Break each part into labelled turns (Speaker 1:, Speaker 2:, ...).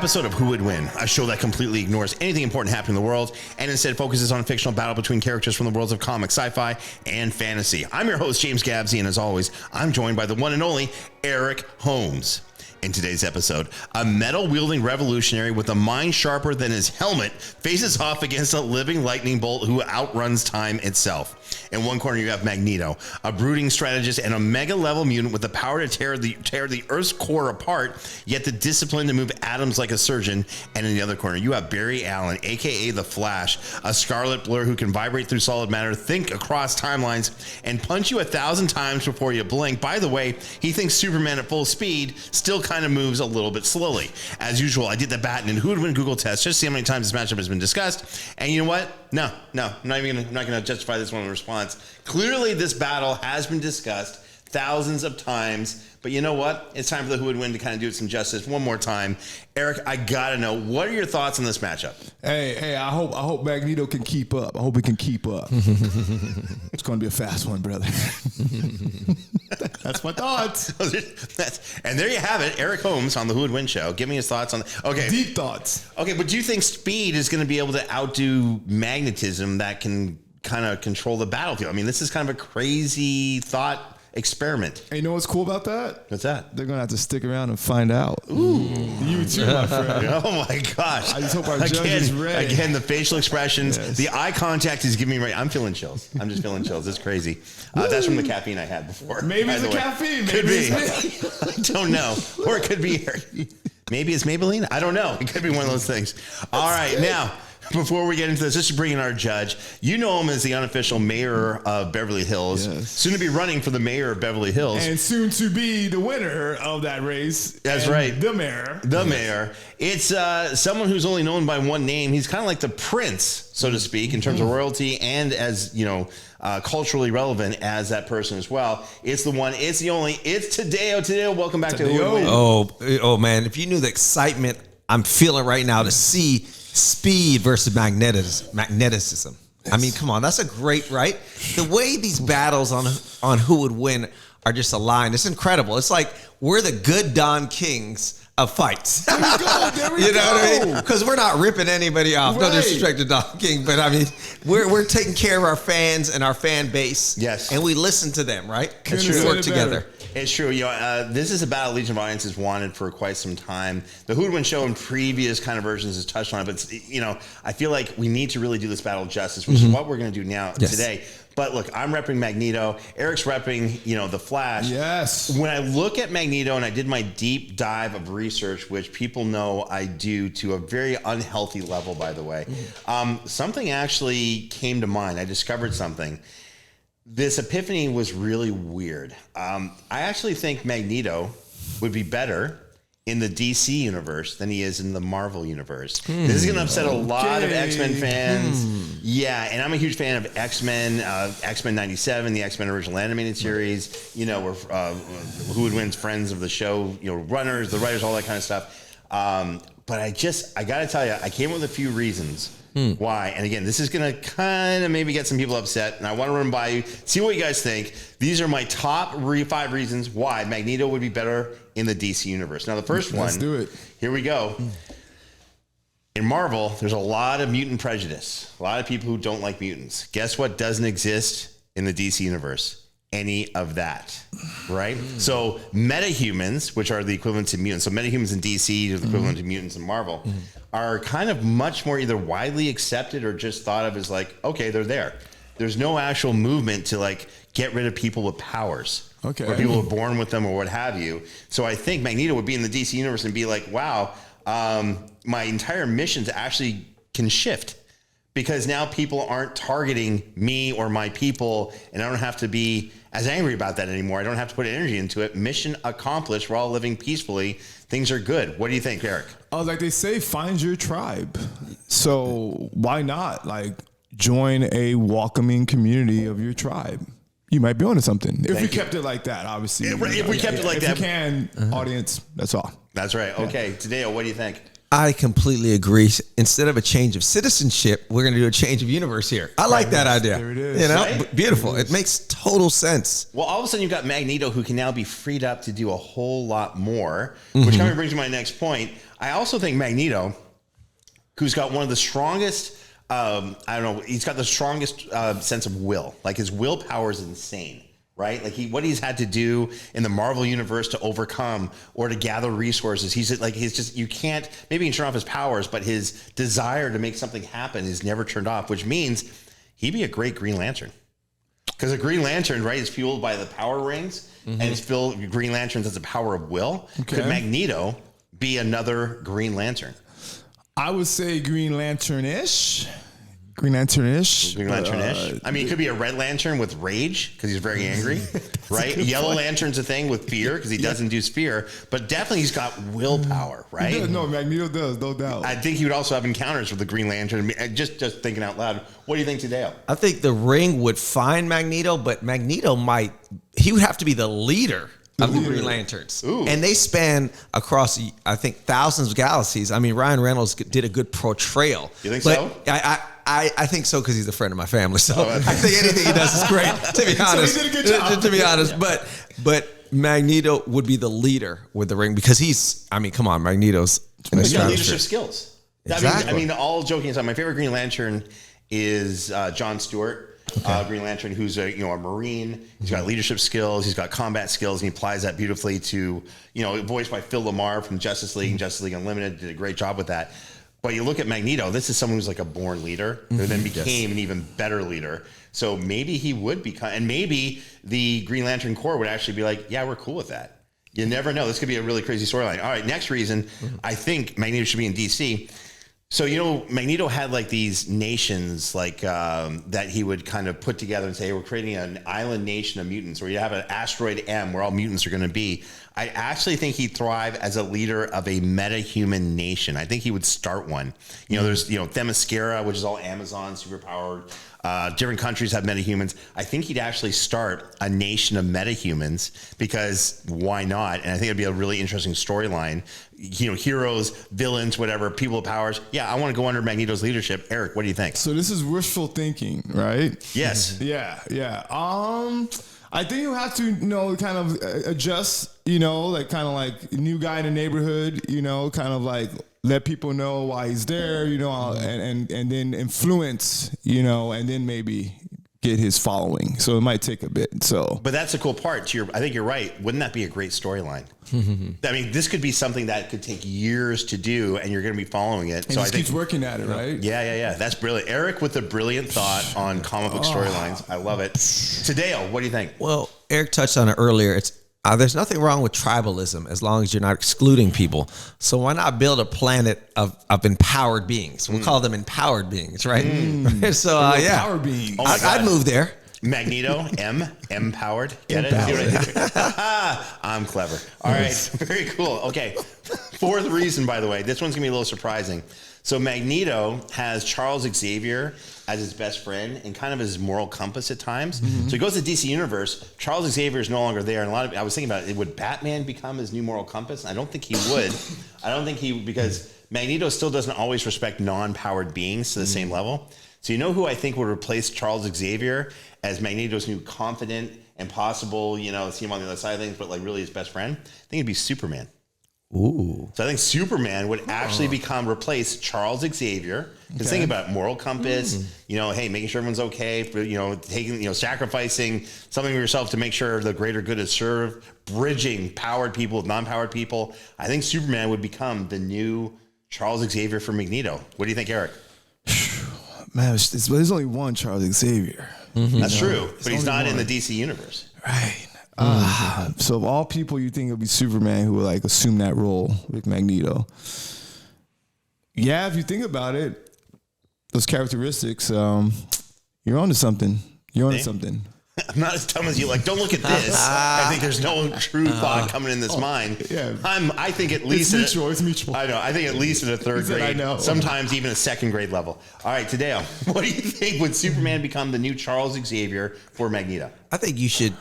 Speaker 1: episode of Who Would Win, a show that completely ignores anything important happening in the world and instead focuses on a fictional battle between characters from the worlds of comics, sci-fi, and fantasy. I'm your host, James Gavsie, and as always, I'm joined by the one and only Eric Holmes. In today's episode, a metal-wielding revolutionary with a mind sharper than his helmet faces off against a living lightning bolt who outruns time itself. In one corner, you have Magneto, a brooding strategist and a mega-level mutant with the power to tear the Earth's core apart, yet the discipline to move atoms like a surgeon. And in the other corner, you have Barry Allen, a.k.a. The Flash, a scarlet blur who can vibrate through solid matter, think across timelines, and punch you 1,000 times before you blink. By the way, he thinks Superman at full speed still kind of moves a little bit slowly. As usual, I did the Batten and Who Would Win Google test just to see how many times this matchup has been discussed. And you know what? No, I'm not going to justify this one in response. Clearly, this battle has been discussed thousands of times, but you know what? It's time for the Who Would Win to kind of do it some justice one more time. Eric, I gotta know, what are your thoughts on this matchup?
Speaker 2: Hey, I hope Magneto can keep up. I hope he can keep up. It's going to be a fast one, brother. That's my thoughts.
Speaker 1: And there you have it, Eric Holmes on the Who Would Win show. Give me his thoughts on. Okay,
Speaker 2: deep thoughts.
Speaker 1: Okay, but do you think speed is going to be able to outdo magnetism that can kind of control the battlefield? I mean, this is kind of a crazy thought experiment.
Speaker 2: And you know what's cool about that?
Speaker 1: What's that?
Speaker 2: They're going to have to stick around and find out.
Speaker 1: Ooh.
Speaker 2: You too, my friend.
Speaker 1: Oh, my gosh.
Speaker 2: I just hope our judge is ready.
Speaker 1: Again, the facial expressions,
Speaker 2: yes.
Speaker 1: The eye contact is giving me right. I'm feeling chills. I'm just feeling chills. It's crazy. That's from the caffeine I had before.
Speaker 2: Maybe it's the caffeine.
Speaker 1: Could be. I don't know. Or it could be. Maybe it's Maybelline. I don't know. It could be one of those things. All right. Now, before we get into this, just to bring in our judge, you know him as the unofficial mayor of Beverly Hills,
Speaker 2: yes.
Speaker 1: Soon to be running for the mayor of Beverly Hills.
Speaker 2: And soon to be the winner of that race.
Speaker 1: That's right.
Speaker 2: The mayor.
Speaker 1: The mayor. It's someone who's only known by one name. He's kind of like the prince, so to speak, in terms of royalty and as, culturally relevant as that person as well. It's the one, it's the only, it's Tadeo. Tadeo, welcome back to Who Would Win.
Speaker 3: Oh, man. If you knew the excitement I'm feeling right now to see speed versus magnetism. Yes. I mean, come on, that's a great, right? The way these battles on Who Would Win are just aligned, it's incredible. It's like we're the good Don Kings of fights.
Speaker 2: There we go. There we
Speaker 3: you know
Speaker 2: go.
Speaker 3: what I mean? Because we're not ripping anybody off.
Speaker 2: Right.
Speaker 3: No disrespect to Don King, but I mean, we're taking care of our fans and our fan base.
Speaker 1: Yes,
Speaker 3: and we listen to them. Right?
Speaker 1: It's true.
Speaker 3: We work together.
Speaker 1: It's true. This is a battle Legion of Audience has wanted for quite some time. The Who Would Win show in previous kind of versions has touched on it, but I feel like we need to really do this battle justice, which is what we're going to do now today. But look, I'm repping Magneto. Eric's repping, the Flash.
Speaker 2: Yes.
Speaker 1: When I look at Magneto, and I did my deep dive of research, which people know I do to a very unhealthy level, by the way, something actually came to mind. I discovered something. This epiphany was really weird. I actually think Magneto would be better in the DC universe than he is in the Marvel universe. This is going to upset a lot of X-Men fans. Yeah, and I'm a huge fan of X-Men, X-Men 97, the X-Men original animated series. We're Who Would Win's friends of the show, runners, the writers, all that kind of stuff. But I got to tell you, I came up with a few reasons why. And again, this is going to kind of maybe get some people upset, and I want to run by you, see what you guys think. These are my top 5 reasons why Magneto would be better in the DC universe. Now, the first one,
Speaker 2: let's do it.
Speaker 1: Here we go. In Marvel, there's a lot of mutant prejudice. A lot of people who don't like mutants. Guess what doesn't exist in the DC universe? Any of that, right? So metahumans, which are the equivalent to mutants, so metahumans in DC are the equivalent to mutants in Marvel, are kind of much more either widely accepted or just thought of as like, okay, they're there. There's no actual movement to like get rid of people with powers.
Speaker 2: Okay.
Speaker 1: Or people are born with them or what have you. So I think Magneto would be in the DC universe and be like, wow, my entire missions actually can shift. Because now people aren't targeting me or my people, and I don't have to be as angry about that anymore. I don't have to put energy into it. Mission accomplished. We're all living peacefully. Things are good. What do you think, Eric?
Speaker 2: Like they say, find your tribe. So why not join a welcoming community of your tribe? You might be onto something. If we kept it like that, obviously.
Speaker 1: If we kept it like that.
Speaker 2: If you can, audience, that's all.
Speaker 1: That's right. Okay. Tadeo, what do you think?
Speaker 3: I completely agree. Instead of a change of citizenship, we're going to do a change of universe here. I like that idea.
Speaker 2: There it is.
Speaker 3: You know,
Speaker 1: Right?
Speaker 3: beautiful. It makes total sense.
Speaker 1: Well, all of a sudden you've got Magneto who can now be freed up to do a whole lot more, which kind of brings me to my next point. I also think Magneto, who's got one of the strongest, he's got the strongest sense of will. Like his willpower is insane. Right? Like what he's had to do in the Marvel universe to overcome or to gather resources. You can't, maybe he can turn off his powers, but his desire to make something happen is never turned off, which means he'd be a great Green Lantern. Because a Green Lantern, right, is fueled by the power rings, and it's filled, Green Lanterns has the power of will.
Speaker 2: Okay.
Speaker 1: Could Magneto be another Green Lantern?
Speaker 2: I would say Green Lantern-ish. Green Lantern-ish.
Speaker 1: Green Lantern-ish. I mean, it could be a Red Lantern with rage because he's very angry, right? Yellow Lantern's a thing with fear because he does induce fear, but definitely he's got willpower, right?
Speaker 2: He does. No, Magneto does, no doubt.
Speaker 1: I think he would also have encounters with the Green Lantern. Just thinking out loud. What do you think, Tadeo?
Speaker 3: I think the ring would find Magneto, but Magneto he would have to be the leader of the Green Lanterns.
Speaker 1: Ooh.
Speaker 3: And they span across, I think, thousands of galaxies. I mean, Ryan Reynolds did a good portrayal.
Speaker 1: You think
Speaker 3: but
Speaker 1: so?
Speaker 3: I think so because he's a friend of my family. So I think anything he does is great. To be honest,
Speaker 2: So he did a good job.
Speaker 3: To be honest, but Magneto would be the leader with the ring because come on, Magneto's in the
Speaker 1: He's got
Speaker 3: stratosphere.
Speaker 1: leadership skills.
Speaker 3: Exactly.
Speaker 1: I mean, all joking aside, my favorite Green Lantern is John Stewart, Green Lantern, who's a Marine. He's got leadership skills. He's got combat skills, and he applies that beautifully to, voiced by Phil Lamar from Justice League and Justice League Unlimited. Did a great job with that. But you look at Magneto, this is someone who's like a born leader who then became an even better leader. So maybe he would become, and maybe the Green Lantern Corps would actually be like, yeah, we're cool with that. You never know. This could be a really crazy storyline. All right, next reason, I think Magneto should be in DC. So, Magneto had like these nations that he would kind of put together and say, hey, we're creating an island nation of mutants, or you have an asteroid M where all mutants are going to be. I actually think he'd thrive as a leader of a meta-human nation. I think he would start one. There's, Themyscira, which is all Amazon, superpowered. Different countries have metahumans. I think he'd actually start a nation of metahumans because why not? And I think it'd be a really interesting storyline. Heroes, villains, whatever, people with powers. Yeah, I want to go under Magneto's leadership. Eric, what do you think?
Speaker 2: So this is wishful thinking, right?
Speaker 1: Yes.
Speaker 2: Yeah. I think you have to, kind of adjust, like new guy in the neighborhood, kind of like let people know why he's there, and then influence, and then maybe get his following. So it might take a bit.
Speaker 1: But that's the cool part. I think you're right. Wouldn't that be a great storyline? I mean, this could be something that could take years to do, and you're going to be following it.
Speaker 2: And
Speaker 1: so
Speaker 2: I
Speaker 1: think
Speaker 2: keeps working at it, right?
Speaker 1: Yeah. That's brilliant. Eric with a brilliant thought on comic book storylines. I love it. Tadeo, what do you think?
Speaker 3: Well, Eric touched on it earlier. There's nothing wrong with tribalism as long as you're not excluding people. So why not build a planet of empowered beings? We'll call them empowered beings, right? So
Speaker 2: Power being.
Speaker 1: Oh my God.
Speaker 3: I'd move there.
Speaker 1: Magneto, empowered. Get it? See what I did? I'm clever. All right. Very cool. Okay. Fourth reason, by the way, this one's going to be a little surprising. So Magneto has Charles Xavier as his best friend and kind of his moral compass at times. So he goes to DC Universe. Charles Xavier is no longer there. And I was thinking about it. Would Batman become his new moral compass? I don't think he would. Because Magneto still doesn't always respect non-powered beings to the same level. So who I think would replace Charles Xavier as Magneto's new confident and possible, see him on the other side of things, but like really his best friend? I think it'd be Superman.
Speaker 3: Ooh.
Speaker 1: So I think Superman would actually replace Charles Xavier. Because think about moral compass, hey, making sure everyone's okay, taking, sacrificing something of yourself to make sure the greater good is served, bridging powered people with non-powered people. I think Superman would become the new Charles Xavier for Magneto. What do you think, Eric?
Speaker 2: Man, there's only one Charles Xavier.
Speaker 1: That's true, but he's not in the DC universe.
Speaker 2: Right. So of all people, you think it would be Superman who would like assume that role with Magneto. Yeah, if you think about it, those characteristics, you're onto something. I'm
Speaker 1: not as dumb as you. Like, don't look at this. I think there's no true thought coming in this mind.
Speaker 2: Yeah.
Speaker 1: I think at least
Speaker 2: it's mutual.
Speaker 1: I know. I think at least at a third grade.
Speaker 2: I know.
Speaker 1: Sometimes even a second grade level. All right, Tadeo, what do you think? Would Superman become the new Charles Xavier for Magneto?
Speaker 3: I think you should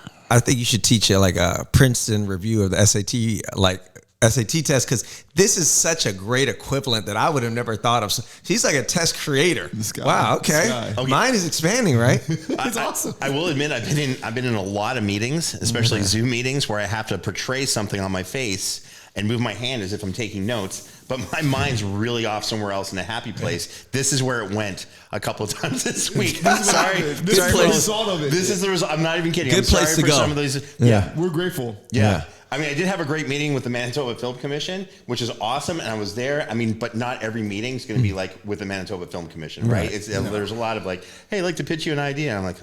Speaker 3: teach like a Princeton review of the SAT, like SAT test, because this is such a great equivalent that I would have never thought of. So she's like a test creator. Wow. Okay. Mine is expanding, right?
Speaker 2: It's awesome.
Speaker 1: I will admit I've been in a lot of meetings, especially Zoom meetings, where I have to portray something on my face and move my hand as if I'm taking notes, but my mind's really off somewhere else in a happy place. This is where it went a couple of times this week. Sorry.
Speaker 2: This is the result of it.
Speaker 1: This is the result. I'm not even kidding.
Speaker 3: Good
Speaker 1: I'm sorry
Speaker 3: place to
Speaker 1: for
Speaker 3: go.
Speaker 1: some of these. Yeah.
Speaker 2: We're grateful.
Speaker 1: Yeah. I mean, I did have a great meeting with the Manitoba Film Commission, which is awesome, and I was there. I mean, but not every meeting is going to be like with the Manitoba Film Commission, right? There's a lot of like, hey, I'd like to pitch you an idea. I'm like,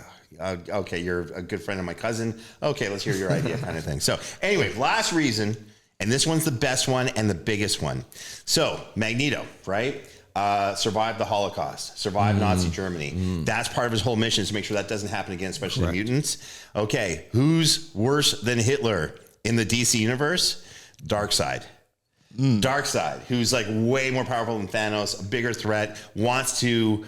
Speaker 1: okay, you're a good friend of my cousin. Okay, let's hear your idea, kind of thing. So anyway, last reason, and this one's the best one and the biggest one. So Magneto, right? Survived the Holocaust, survived Nazi Germany. That's part of his whole mission, is to make sure that doesn't happen again, especially mutants. Okay, who's worse than Hitler in the DC universe? Darkseid. Darkseid, who's like way more powerful than Thanos, a bigger threat, wants to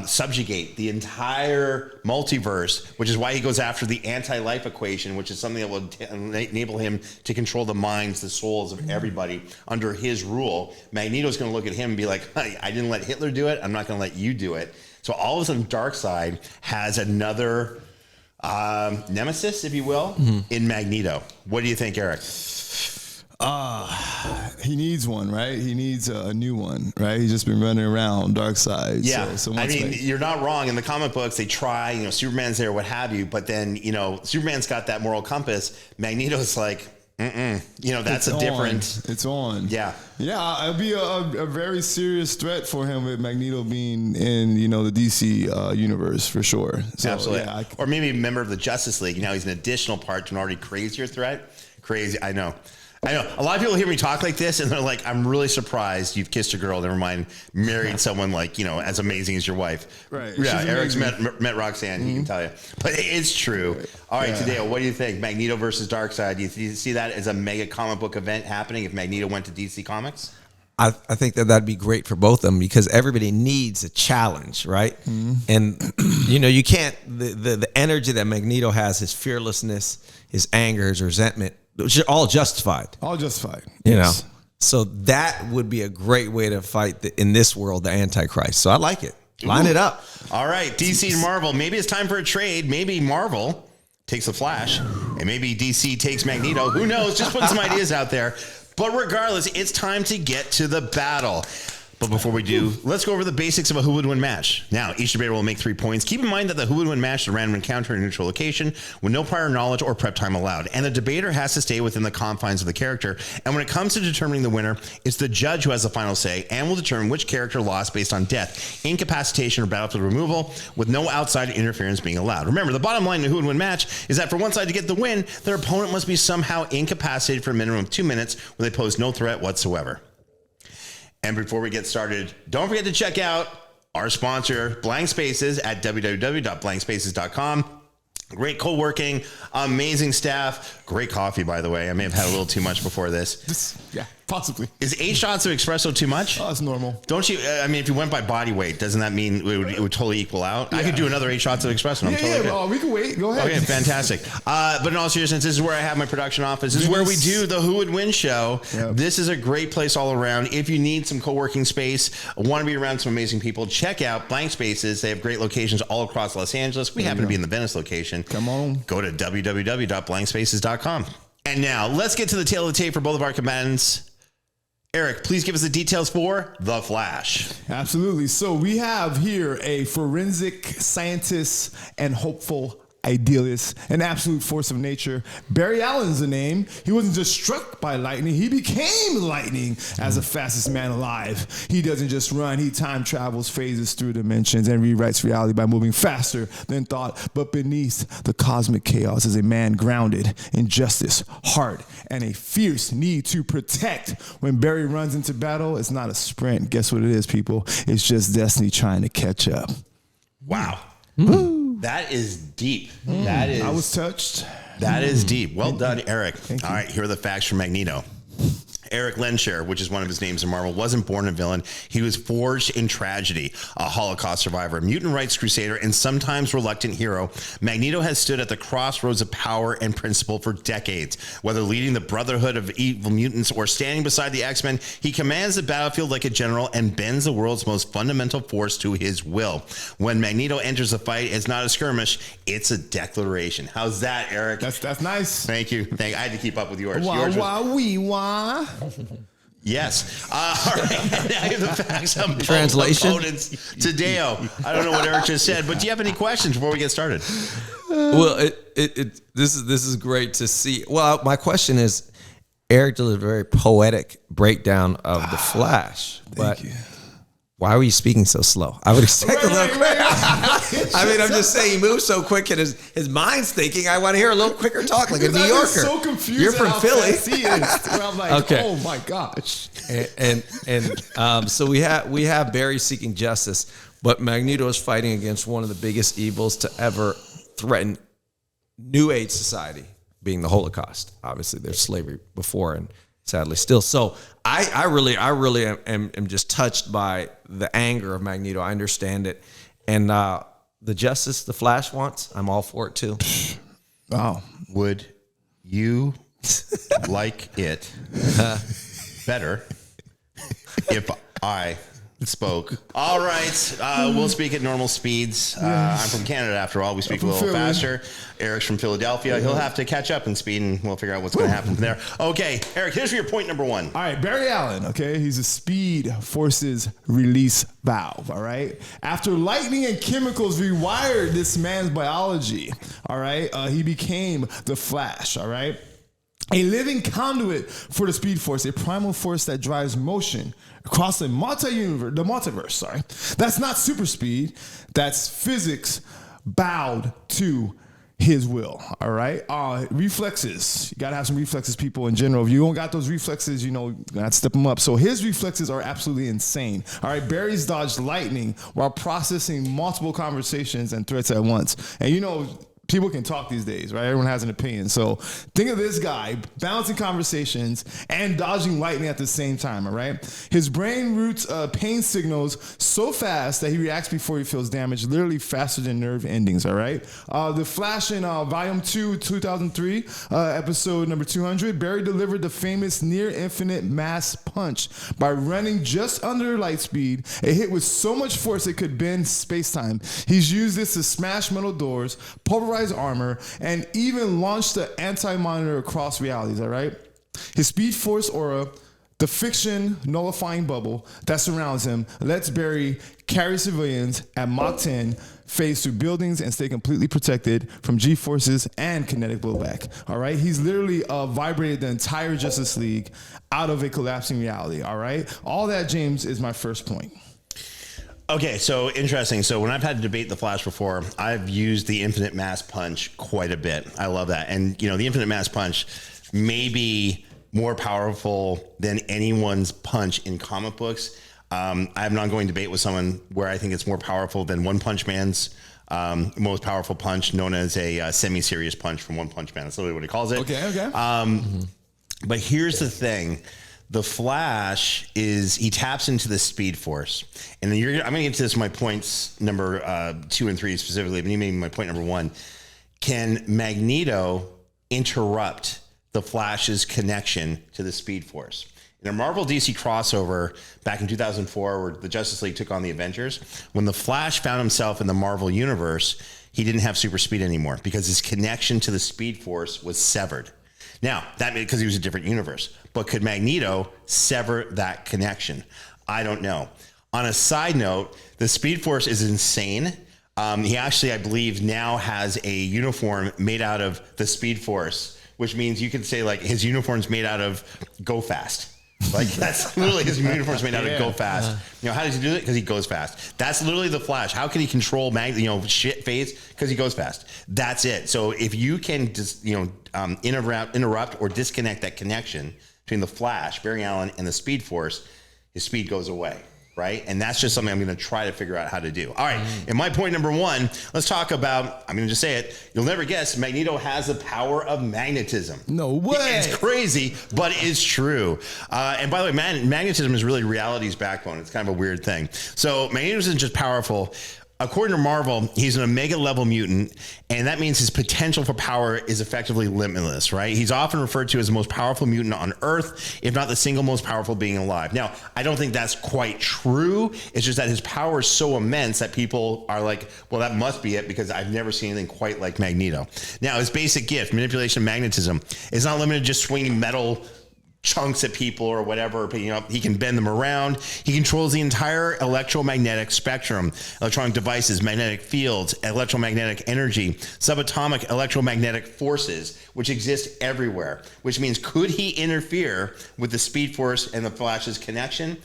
Speaker 1: subjugate the entire multiverse, which is why he goes after the anti-life equation, which is something that will enable him to control the minds, the souls of everybody under his rule. Magneto's going to look at him and be like, hey, I didn't let Hitler do it. I'm not going to let you do it. So all of a sudden, Darkseid has another nemesis, if you will, in Magneto. What do you think, Eric?
Speaker 2: He needs one, right? He needs a new one, right? He's just been running around Darkseid.
Speaker 1: Yeah.
Speaker 2: So
Speaker 1: I mean, you're not wrong. In the comic books, they try, Superman's there, what have you, but then, Superman's got that moral compass. Magneto's like, that's a different.
Speaker 2: It's on.
Speaker 1: Yeah.
Speaker 2: Yeah, it'd be a very serious threat for him with Magneto being in, the DC universe for sure. So,
Speaker 1: absolutely.
Speaker 2: Yeah,
Speaker 1: or maybe a member of the Justice League. He's an additional part to an already crazier threat. Crazy. I know. A lot of people hear me talk like this and they're like, I'm really surprised you've kissed a girl, never mind married someone like, as amazing as your wife.
Speaker 2: Right.
Speaker 1: Yeah, Eric's met Roxanne, he can tell you. But it's true. Right. All right, Tadeo, what do you think? Magneto versus Darkseid. Do you see that as a mega comic book event happening if Magneto went to DC Comics?
Speaker 3: I think that'd be great for both of them, because everybody needs a challenge, right? And, you can't, the energy that Magneto has, his fearlessness, his anger, his resentment, which are all justified.
Speaker 2: All justified.
Speaker 3: You know, so that would be a great way to fight in this world, the Antichrist. So I like it. Line it up.
Speaker 1: All right, DC and Marvel. Maybe it's time for a trade. Maybe Marvel takes the Flash, and maybe DC takes Magneto. Who knows? Just putting some ideas out there. But regardless, it's time to get to the battle. But before we do, let's go over the basics of a who would win match. Now, each debater will make 3 points. Keep in mind that the who would win match is a random encounter in a neutral location with no prior knowledge or prep time allowed. And the debater has to stay within the confines of the character. And when it comes to determining the winner, it's the judge who has the final say and will determine which character lost based on death, incapacitation, or battlefield removal, with no outside interference being allowed. Remember, the bottom line in a who would win match is that for one side to get the win, their opponent must be somehow incapacitated for a minimum of 2 minutes where they pose no threat whatsoever. And before we get started, don't forget to check out our sponsor, Blank Spaces, at www.blankspaces.com. Great co-working, amazing staff, great coffee, by the way. I may have had a little too much before this.
Speaker 2: Yeah, possibly.
Speaker 1: Is 8 shots of espresso too much?
Speaker 2: Oh, it's normal.
Speaker 1: Don't you? I mean, if you went by body weight, doesn't that mean it would totally equal out? Yeah. I could do another 8 shots of espresso. I'm totally good.
Speaker 2: Oh, we can wait. Go ahead.
Speaker 1: Okay, fantastic. But in all seriousness, this is where I have my production office. This is where we do the Who Would Win show. Yep. This is a great place all around. If you need some co-working space, want to be around some amazing people, check out Blank Spaces. They have great locations all across Los Angeles. We happen to be in the Venice location.
Speaker 2: Come on.
Speaker 1: Go to www.blankspaces.com. And now let's get to the tail of the tape for both of our combatants. Eric, please give us the details for The Flash.
Speaker 2: Absolutely. So we have here a forensic scientist and hopeful idealist, an absolute force of nature. Barry Allen's the name. He wasn't just struck by lightning, he became lightning as the fastest man alive. He doesn't just run, he time travels, phases through dimensions, and rewrites reality by moving faster than thought. But beneath the cosmic chaos is a man grounded in justice, heart, and a fierce need to protect. When Barry runs into battle, it's not a sprint. Guess what it is, people? It's just destiny trying to catch up.
Speaker 1: Wow. That is deep. That is.
Speaker 2: I was touched.
Speaker 1: That is deep. Well done, Eric. All right, here are the facts from Magneto. Eric Lenscher, which is one of his names in Marvel, wasn't born a villain. He was forged in tragedy, a Holocaust survivor, mutant rights crusader, and sometimes reluctant hero. Magneto has stood at the crossroads of power and principle for decades. Whether leading the Brotherhood of Evil Mutants or standing beside the X-Men, he commands the battlefield like a general and bends the world's most fundamental force to his will. When Magneto enters the fight, it's not a skirmish, it's a declaration. How's that, Eric?
Speaker 2: That's nice.
Speaker 1: Thank you. I had to keep up with yours.
Speaker 2: Wah,
Speaker 1: Yours was-
Speaker 2: wah, wee, wah.
Speaker 1: Yes. All right. Now I have the facts on both
Speaker 3: Translation?
Speaker 1: opponents. Tadeo. I don't know what Eric just said, but do you have any questions before we get started?
Speaker 3: Well, this is great to see. Well, my question is, Eric did a very poetic breakdown of the Flash, but why were you speaking so slow? I would expect a little quicker. I mean, I'm just saying, he moves so quick, and his mind's thinking, I want to hear a little quicker talk, like a New Yorker.
Speaker 2: I'm so confused.
Speaker 3: You're from Philly.
Speaker 2: Where I'm like,
Speaker 3: Okay.
Speaker 2: oh my gosh.
Speaker 3: So we have Barry seeking justice, but Magneto is fighting against one of the biggest evils to ever threaten New Age society, being the Holocaust. Obviously, there's slavery before, and sadly still. So I really am just touched by the anger of Magneto. I understand it, and the justice the Flash wants, I'm all for it too.
Speaker 2: Wow.
Speaker 1: Would you like it better if I spoke? All right. We'll speak at normal speeds. I'm from Canada, after all. We speak a little
Speaker 2: Philly.
Speaker 1: faster. Eric's from Philadelphia. He'll have to catch up in speed, and we'll figure out what's going to happen from there. Okay, Eric, here's your point number one.
Speaker 2: All right, Barry Allen, okay? He's a speed forces release valve, all right? After lightning and chemicals rewired this man's biology, all right, he became the Flash, all right? A living conduit for the Speed Force, a primal force that drives motion across the multiverse, sorry. That's not super speed, that's physics bowed to his will, all right? Reflexes. You got to have some reflexes, people, in general. If you don't got those reflexes, you know, you got to step them up. So his reflexes are absolutely insane, all right? Barry's dodged lightning while processing multiple conversations and threats at once. And, you know, people can talk these days, right? Everyone has an opinion. So think of this guy balancing conversations and dodging lightning at the same time, all right? His brain routes pain signals so fast that he reacts before he feels damage, literally faster than nerve endings, all right? The Flash in Volume 2, 2003, episode number 200, Barry delivered the famous near-infinite mass punch by running just under light speed. It hit with so much force it could bend space-time. He's used this to smash metal doors, pulverize armor, and even launch the anti-monitor across realities, all right? His Speed Force aura, the fiction nullifying bubble that surrounds him, lets Barry carry civilians at Mach 10, phase through buildings, and stay completely protected from G-forces and kinetic blowback, all right? He's literally vibrated the entire Justice League out of a collapsing reality, all right? All that, James, is my first point.
Speaker 1: Okay, so interesting. So when I've had to debate the Flash before, I've used the infinite mass punch quite a bit. I love that. And, you know, the infinite mass punch may be more powerful than anyone's punch in comic books. I have an ongoing debate with someone where I think it's more powerful than One Punch Man's most powerful punch, known as a semi-serious punch from One Punch Man. That's literally what he calls it.
Speaker 2: Okay.
Speaker 1: But here's the thing. The Flash he taps into the Speed Force. And then I'm going to get to this in my points number 2 and 3 specifically, but you made my point number 1. Can Magneto interrupt the Flash's connection to the Speed Force? In a Marvel DC crossover back in 2004, where the Justice League took on the Avengers, when the Flash found himself in the Marvel universe, he didn't have super speed anymore because his connection to the Speed Force was severed. Now, that means because he was a different universe. But could Magneto sever that connection? I don't know. On a side note, the Speed Force is insane. He actually, I believe, now has a uniform made out of the Speed Force, which means you could say, like, his uniform's made out of Go Fast. Like, that's literally his uniform's made out of Go Fast. You know, how does he do it? Because he goes fast. That's literally the Flash. How can he control shit phase? Because he goes fast. That's it. So if you can just, interrupt or disconnect that connection between the Flash, Barry Allen, and the Speed Force, his speed goes away. right? And that's just something I'm going to try to figure out how to do. All right. And my point number one, let's talk about, I'm going to just say it. You'll never guess, Magneto has the power of magnetism.
Speaker 2: No way.
Speaker 1: It's crazy, but it's true. And by the way, magnetism is really reality's backbone. It's kind of a weird thing. So Magneto isn't just powerful. According to Marvel, he's an Omega level mutant, and that means his potential for power is effectively limitless, right? He's often referred to as the most powerful mutant on Earth, if not the single most powerful being alive. Now, I don't think that's quite true. It's just that his power is so immense that people are like, well, that must be it, because I've never seen anything quite like Magneto. Now, his basic gift, manipulation of magnetism, is not limited to just swinging metal chunks at people or whatever, but he can bend them around. He controls the entire electromagnetic spectrum, electronic devices, magnetic fields, electromagnetic energy, subatomic electromagnetic forces, which exist everywhere, which means could he interfere with the Speed Force and the Flash's connection?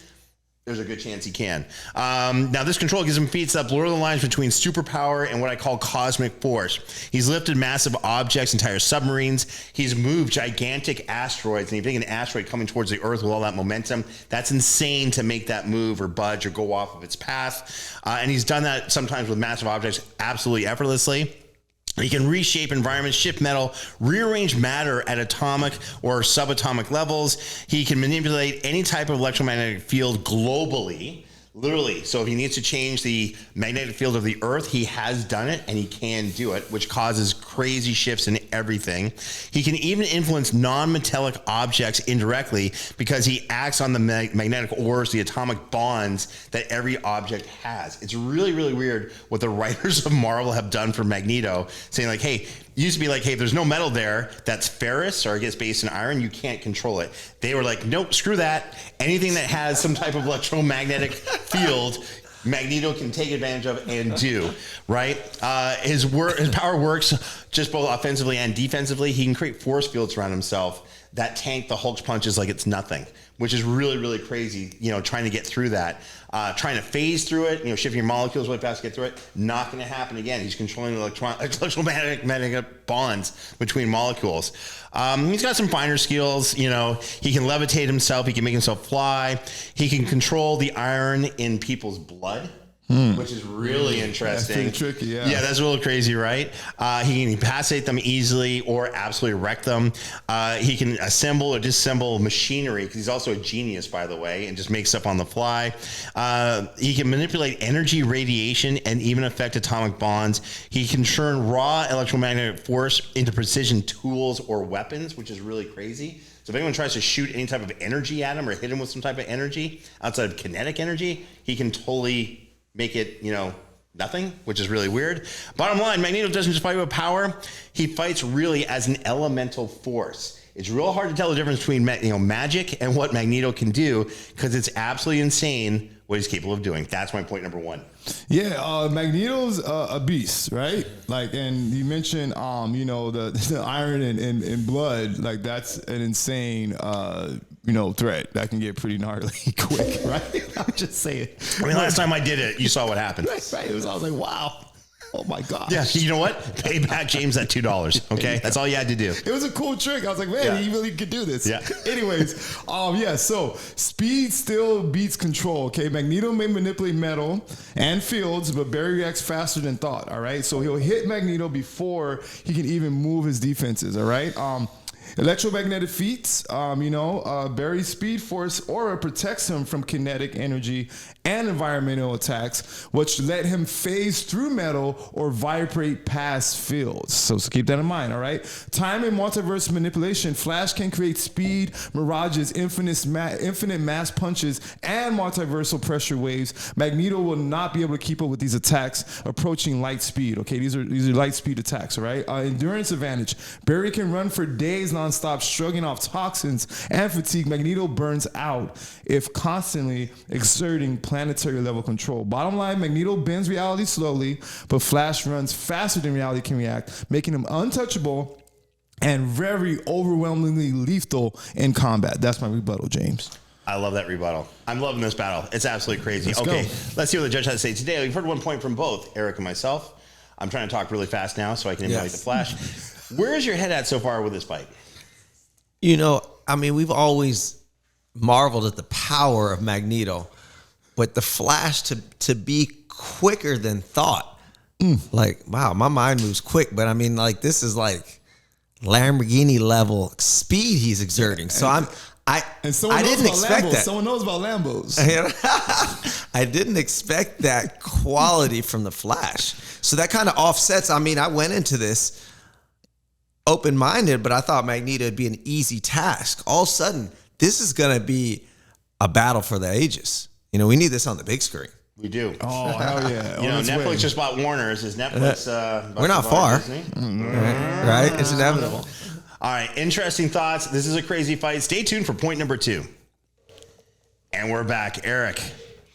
Speaker 1: There's a good chance he can. Now, this control gives him feats that blur the lines between superpower and what I call cosmic force. He's lifted massive objects, entire submarines. He's moved gigantic asteroids. And if you think an asteroid coming towards the Earth with all that momentum, that's insane to make that move or budge or go off of its path. And he's done that sometimes with massive objects absolutely effortlessly. He can reshape environments, shift metal, rearrange matter at atomic or subatomic levels. He can manipulate any type of electromagnetic field globally, literally. So if he needs to change the magnetic field of the Earth, he has done it, and he can do it, which causes crazy shifts in everything. He can even influence non-metallic objects indirectly because he acts on the magnetic ores, the atomic bonds that every object has. It's really, really weird what the writers of Marvel have done for Magneto, saying like, hey, it used to be like, hey, if there's no metal there that's ferrous or it gets based in iron, you can't control it. They were like, nope, screw that. Anything that has some type of electromagnetic field, Magneto can take advantage of and do, right? His power works just both offensively and defensively. He can create force fields around himself that tank the Hulk's punches like it's nothing, which is really, really crazy, trying to get through that. Trying to phase through it, shifting your molecules really fast to get through it, not going to happen again. He's controlling the electromagnetic bonds between molecules. He's got some finer skills. He can levitate himself. He can make himself fly. He can control the iron in people's blood, which is really interesting.
Speaker 2: That's pretty tricky, yeah.
Speaker 1: Yeah, that's a little crazy, right? He can incapacitate them easily or absolutely wreck them. He can assemble or disassemble machinery, because he's also a genius, by the way, and just makes stuff on the fly. He can manipulate energy, radiation, and even affect atomic bonds. He can turn raw electromagnetic force into precision tools or weapons, which is really crazy. So if anyone tries to shoot any type of energy at him or hit him with some type of energy outside of kinetic energy, he can totally make it, nothing, which is really weird. Bottom line, Magneto doesn't just fight with power. He fights really as an elemental force. It's real hard to tell the difference between magic and what Magneto can do, because it's absolutely insane what he's capable of doing. That's my point number one.
Speaker 2: Yeah, Magneto's a beast, right? Like, and you mentioned, the iron and blood. Like, that's an insane, threat that can get pretty gnarly quick, right? I'm just saying.
Speaker 1: I mean, last time I did it, you saw what happened.
Speaker 2: Right. I was like, wow. Oh my gosh.
Speaker 1: Yeah, you know what? Pay back James that $2. Okay, that's all you had to do.
Speaker 2: It was a cool trick. I was like, man, he really could do this.
Speaker 1: Yeah.
Speaker 2: Anyways, so speed still beats control. Okay, Magneto may manipulate metal and fields, but Barry reacts faster than thought. All right, so he'll hit Magneto before he can even move his defenses. All right. Electromagnetic feats, Barry's speed force aura protects him from kinetic energy and environmental attacks, which let him phase through metal or vibrate past fields. So keep that in mind, all right? Time and multiverse manipulation. Flash can create speed, mirages, infinite mass punches, and multiversal pressure waves. Magneto will not be able to keep up with these attacks approaching light speed, okay? These are light speed attacks, all right? Endurance advantage. Barry can run for days nonstop, shrugging off toxins and fatigue. Magneto burns out if constantly exerting planetary level control. Bottom line, Magneto bends reality slowly, but Flash runs faster than reality can react, making him untouchable and very overwhelmingly lethal in combat. That's my rebuttal, James.
Speaker 1: I love that rebuttal. I'm loving this battle. It's absolutely crazy.
Speaker 2: Let's
Speaker 1: okay,
Speaker 2: go.
Speaker 1: Let's see what the judge has to say today. We've heard one point from both Eric and myself. I'm trying to talk really fast now so I can emulate the Flash. Where is your head at so far with this fight?
Speaker 3: We've always marveled at the power of Magneto, but the Flash to be quicker than thought. Like, wow, my mind moves quick, but I mean, like, this is like Lamborghini level speed he's exerting. So I didn't expect that.
Speaker 2: Someone knows about Lambos.
Speaker 3: I didn't expect that quality from the Flash. So that kind of offsets. I mean, I went into this open-minded, but I thought Magneto would be an easy task. All of a sudden, this is going to be a battle for the ages. You know, we need this on the big screen.
Speaker 1: We do.
Speaker 2: Oh, hell yeah.
Speaker 1: You know, Netflix just bought Warner's. Is Netflix...
Speaker 3: we're not far. Right? It's inevitable.
Speaker 1: All right, interesting thoughts. This is a crazy fight. Stay tuned for point number 2. And we're back. Eric,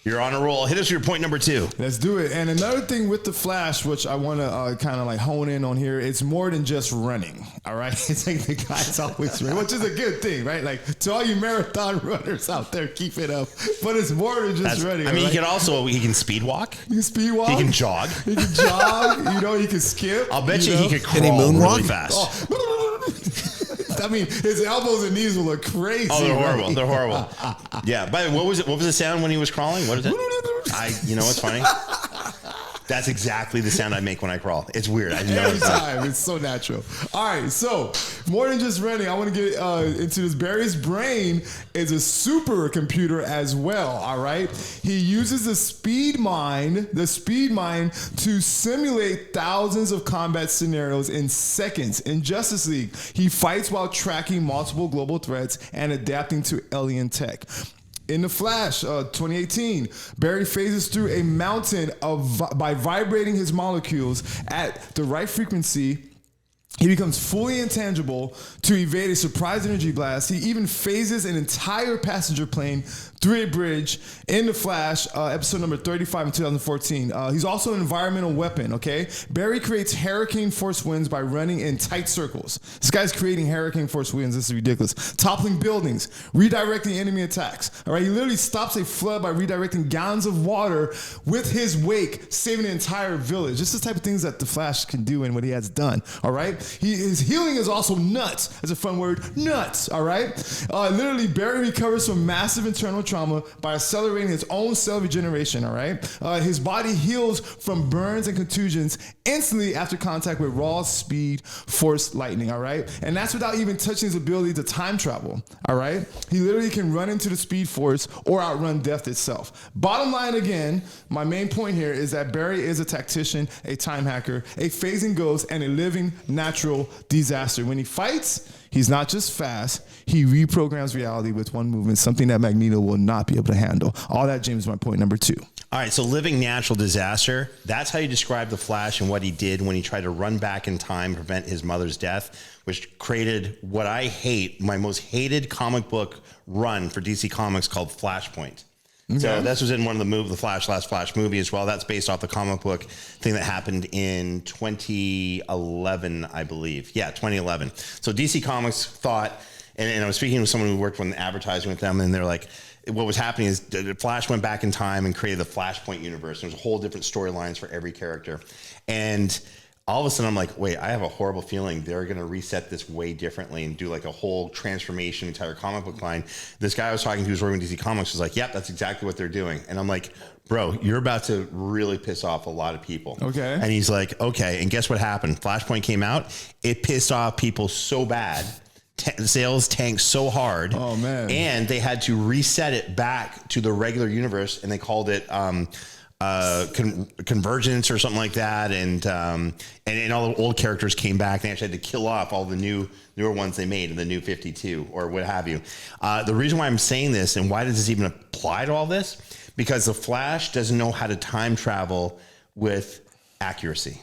Speaker 1: you're on a roll. Hit us with your point number 2.
Speaker 2: Let's do it. And another thing with the Flash, which I want to kind of like hone in on here, it's more than just running. All right, it's like the guy's always running, which is a good thing, right? Like to all you marathon runners out there, keep it up. But it's more than just running.
Speaker 1: I mean,
Speaker 2: right?
Speaker 1: he can speed walk.
Speaker 2: He can speed walk.
Speaker 1: He can jog.
Speaker 2: He can jog. You know, he can skip.
Speaker 1: I'll bet you he could crawl
Speaker 3: Can he moonwalk?
Speaker 1: really fast.
Speaker 2: Oh. I mean, his elbows and knees will look crazy.
Speaker 1: Oh, they're horrible.
Speaker 2: Right?
Speaker 1: They're horrible. Yeah. By the way, what was the sound when he was crawling? What is it? You know what's funny? That's exactly the sound I make when I crawl. It's weird. I know
Speaker 2: Every time. It's so natural. All right. So more than just running, I want to get into this. Barry's brain is a supercomputer as well. All right. He uses the speed mind to simulate thousands of combat scenarios in seconds. In Justice League, he fights while tracking multiple global threats and adapting to alien tech. In The Flash, 2018, Barry phases through a mountain by vibrating his molecules at the right frequency. He becomes fully intangible to evade a surprise energy blast. He even phases an entire passenger plane through a bridge in The Flash, episode number 35 in 2014. He's also an environmental weapon, okay? Barry creates hurricane force winds by running in tight circles. This guy's creating hurricane force winds. This is ridiculous. Toppling buildings, redirecting enemy attacks. All right, he literally stops a flood by redirecting gallons of water with his wake, saving an entire village. Just the type of things that The Flash can do and what he has done, all right? His healing is also nuts. That's a fun word, nuts, all right? Literally, Barry recovers from massive internal trauma by accelerating his own cell regeneration, all right? His body heals from burns and contusions instantly after contact with raw speed force lightning, all right? And that's without even touching his ability to time travel, all right? He literally can run into the speed force or outrun death itself. Bottom line again, my main point here is that Barry is a tactician, a time hacker, a phasing ghost, and a living natural disaster. When he fights, he's not just fast, he reprograms reality with one movement, something that Magneto will not be able to handle. All that, James, is my point number 2.
Speaker 1: All right, so living natural disaster, that's how you describe the Flash and what he did when he tried to run back in time, prevent his mother's death, which created what I hate, my most hated comic book run for DC Comics called Flashpoint. Okay. So this was in one of the last Flash movie as well. That's based off the comic book thing that happened in 2011, I believe. Yeah, 2011. So DC Comics thought, and I was speaking with someone who worked on advertising with them, and they're like, what was happening is the Flash went back in time and created the Flashpoint universe. There's a whole different storylines for every character. And all of a sudden I'm like, wait, I have a horrible feeling they're going to reset this way differently and do like a whole transformation, entire comic book line. This guy I was talking to who's working with DC Comics was like, yep, that's exactly what they're doing. And I'm like, bro, you're about to really piss off a lot of people.
Speaker 2: Okay.
Speaker 1: And he's like, okay. And guess what happened? Flashpoint came out. It pissed off people so bad. Sales tanked so hard.
Speaker 2: Oh, man.
Speaker 1: And they had to reset it back to the regular universe, and they called it convergence or something like that, and all the old characters came back. They actually had to kill off all the newer ones they made in the new 52 or what have you. The reason why I'm saying this and why does this even apply to all this, because the Flash doesn't know how to time travel with accuracy,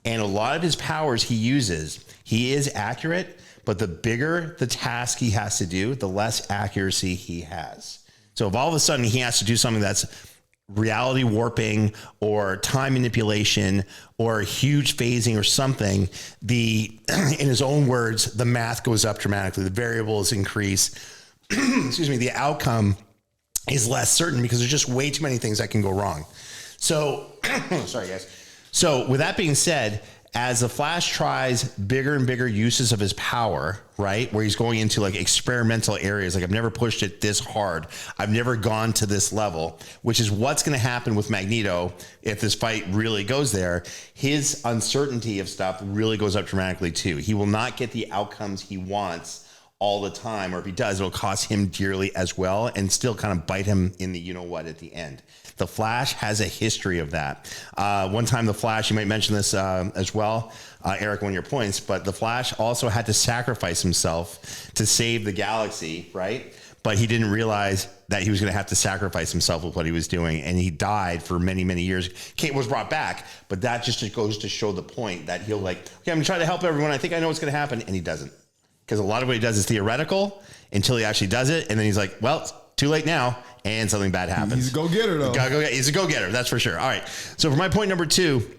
Speaker 1: and a lot of his powers he is accurate, but the bigger the task he has to do, the less accuracy he has. So if all of a sudden he has to do something that's reality warping or time manipulation or huge phasing or something, in his own words, the math goes up dramatically. The variables increase. Excuse me. The outcome is less certain because there's just way too many things that can go wrong. So, sorry guys. So with that being said, as the Flash tries bigger and bigger uses of his power, right, where he's going into like experimental areas, like I've never pushed it this hard, I've never gone to this level, which is what's going to happen with Magneto if this fight really goes there. His uncertainty of stuff really goes up dramatically too. He will not get the outcomes he wants all the time, or if he does, it'll cost him dearly as well and still kind of bite him in the you-know-what at the end. The Flash has a history of that. One time the Flash, you might mention this as well, Eric, one of your points, but the Flash also had to sacrifice himself to save the galaxy, right? But he didn't realize that he was going to have to sacrifice himself with what he was doing, and he died for many, many years. Kate was brought back, but that just goes to show the point that he'll like, okay, I'm going to try to help everyone. I think I know what's going to happen, and he doesn't. Because a lot of what he does is theoretical until he actually does it, and then he's like, well, it's too late now, and something bad happens.
Speaker 2: He's a go-getter, though.
Speaker 1: He's a go-getter, that's for sure. All right, so for my point number 2,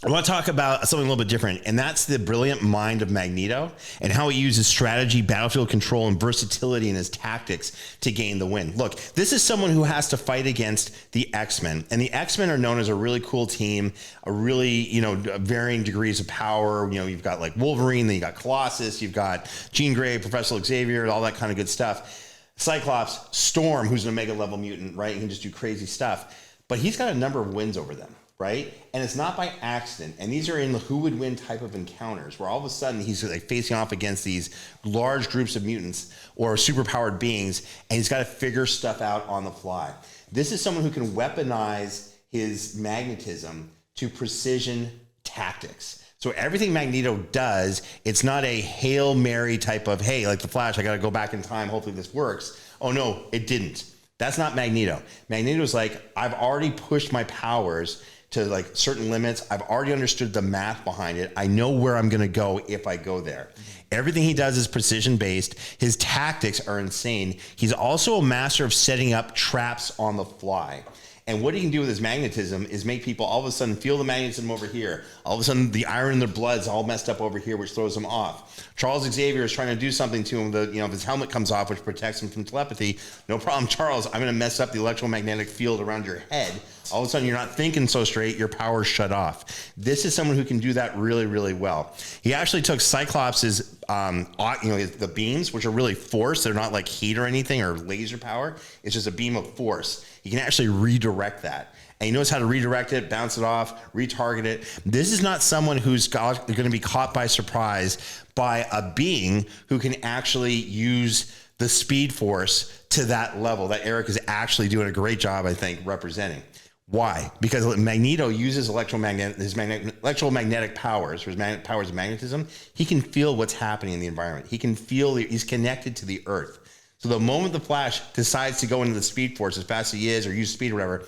Speaker 1: I want to talk about something a little bit different, and that's the brilliant mind of Magneto and how he uses strategy, battlefield control, and versatility in his tactics to gain the win. Look, this is someone who has to fight against the X-Men, and the X-Men are known as a really cool team, a really, varying degrees of power. You've got like Wolverine, then you got Colossus, you've got Jean Grey, Professor Xavier, all that kind of good stuff. Cyclops, Storm, who's an Omega level mutant, right? He can just do crazy stuff, but he's got a number of wins over them. Right? And it's not by accident. And these are in the who would win type of encounters where all of a sudden he's like facing off against these large groups of mutants or superpowered beings, and he's got to figure stuff out on the fly. This is someone who can weaponize his magnetism to precision tactics. So everything Magneto does, it's not a Hail Mary type of, hey, like the Flash, I got to go back in time, hopefully this works. Oh no, it didn't. That's not Magneto. Magneto's like, I've already pushed my powers to like certain limits. I've already understood the math behind it. I know where I'm going to go if I go there. Everything he does is precision based. His tactics are insane. He's also a master of setting up traps on the fly. And what he can do with his magnetism is make people all of a sudden feel the magnetism over here. All of a sudden, the iron in their blood's all messed up over here, which throws them off. Charles Xavier is trying to do something to him. If his helmet comes off, which protects him from telepathy, no problem, Charles. I'm going to mess up the electromagnetic field around your head. All of a sudden, you're not thinking so straight. Your power's shut off. This is someone who can do that really, really well. He actually took Cyclops's, the beams, which are really force. They're not like heat or anything or laser power. It's just a beam of force. He can actually redirect that. And he knows how to redirect it, bounce it off, retarget it. This is not someone who's going to be caught by surprise by a being who can actually use the speed force to that level that Eric is actually doing a great job, I think, representing. Why? Because Magneto uses his electromagnetic powers, or his powers of magnetism. He can feel what's happening in the environment. He can feel he's connected to the earth. So the moment the Flash decides to go into the speed force as fast as he is or use speed or whatever,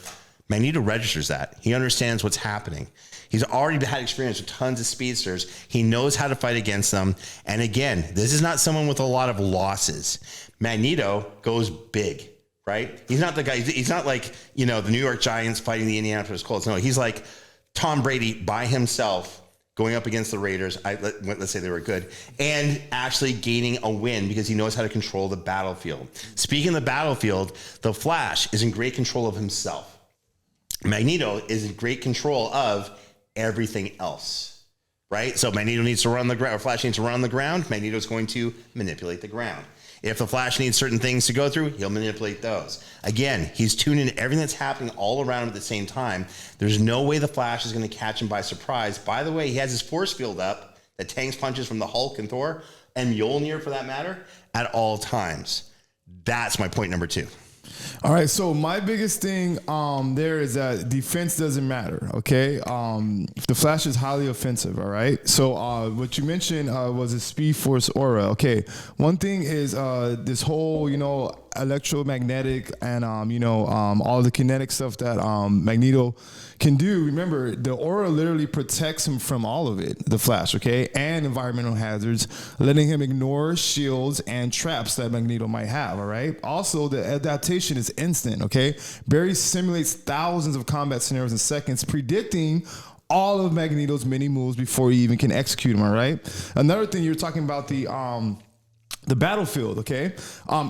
Speaker 1: Magneto registers that. He understands what's happening. He's already had experience with tons of speedsters. He knows how to fight against them. And again, this is not someone with a lot of losses. Magneto goes big, right? He's not the guy. He's not like, the New York Giants fighting the Indianapolis Colts. No, he's like Tom Brady by himself going up against the Raiders, let's say they were good, and actually gaining a win because he knows how to control the battlefield. Speaking of the battlefield, the Flash is in great control of himself. Magneto is in great control of everything else, right? So Magneto needs to run the ground, or Flash needs to run on the ground. Magneto's going to manipulate the ground. If the Flash needs certain things to go through, he'll manipulate those. Again, he's tuned in everything that's happening all around him at the same time. There's no way the Flash is going to catch him by surprise. By the way, he has his force field up that tanks punches from the Hulk and Thor, and Mjolnir for that matter, at all times. That's my point number 2.
Speaker 2: All right, so my biggest thing there is that defense doesn't matter, okay? The Flash is highly offensive, all right? So what you mentioned was a Speed Force aura, okay? One thing is this whole, electromagnetic and, all the kinetic stuff that Magneto can do. Remember, the aura literally protects him from all of it, the Flash, okay? And environmental hazards, letting him ignore shields and traps that Magneto might have, all right? Also, the adaptation is instant, okay? Barry simulates thousands of combat scenarios in seconds, predicting all of Magneto's many moves before he even can execute them, all right? Another thing, you're talking about the the battlefield, okay?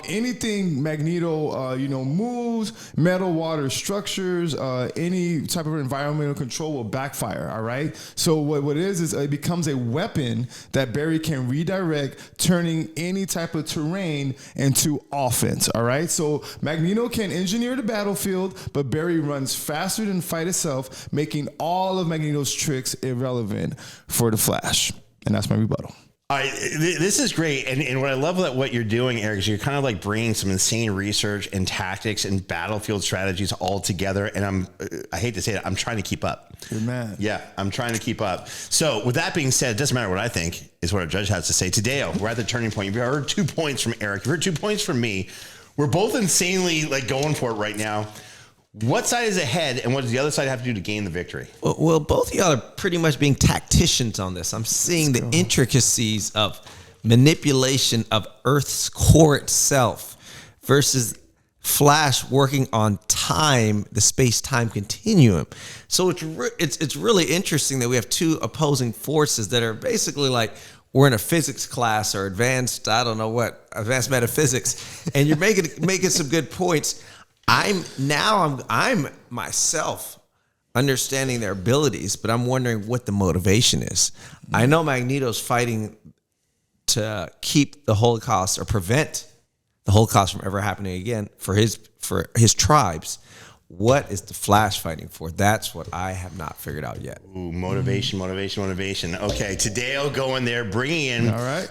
Speaker 2: Anything Magneto, moves, metal, water structures, any type of environmental control will backfire, all right? So what it is it becomes a weapon that Barry can redirect, turning any type of terrain into offense, all right? So Magneto can engineer the battlefield, but Barry runs faster than the fight itself, making all of Magneto's tricks irrelevant for the Flash. And that's my rebuttal.
Speaker 1: All right, this is great. And what I love about what you're doing, Eric, is you're kind of like bringing some insane research and tactics and battlefield strategies all together. And I hate to say it, I'm trying to keep up.
Speaker 2: Good man.
Speaker 1: Yeah, I'm trying to keep up. So with that being said, it doesn't matter what I think, is what our judge has to say. Today, we're at the turning point. You've heard 2 points from Eric. You've heard 2 points from me. We're both insanely like going for it right now. What side is ahead, and what does the other side have to do to gain the victory?
Speaker 3: Well, both of y'all are pretty much being tacticians on this. I'm seeing the intricacies of manipulation of Earth's core itself versus Flash working on time, the space-time continuum. So it's really interesting that we have two opposing forces that are basically like we're in a physics class or advanced metaphysics, and you're making some good points. I'm myself understanding their abilities, but I'm wondering what the motivation is. I know Magneto's fighting to keep the Holocaust or prevent the Holocaust from ever happening again for his tribes. What is the Flash fighting for? That's what I have not figured out yet.
Speaker 1: Ooh, motivation. Okay, today I'll go in there, bringing in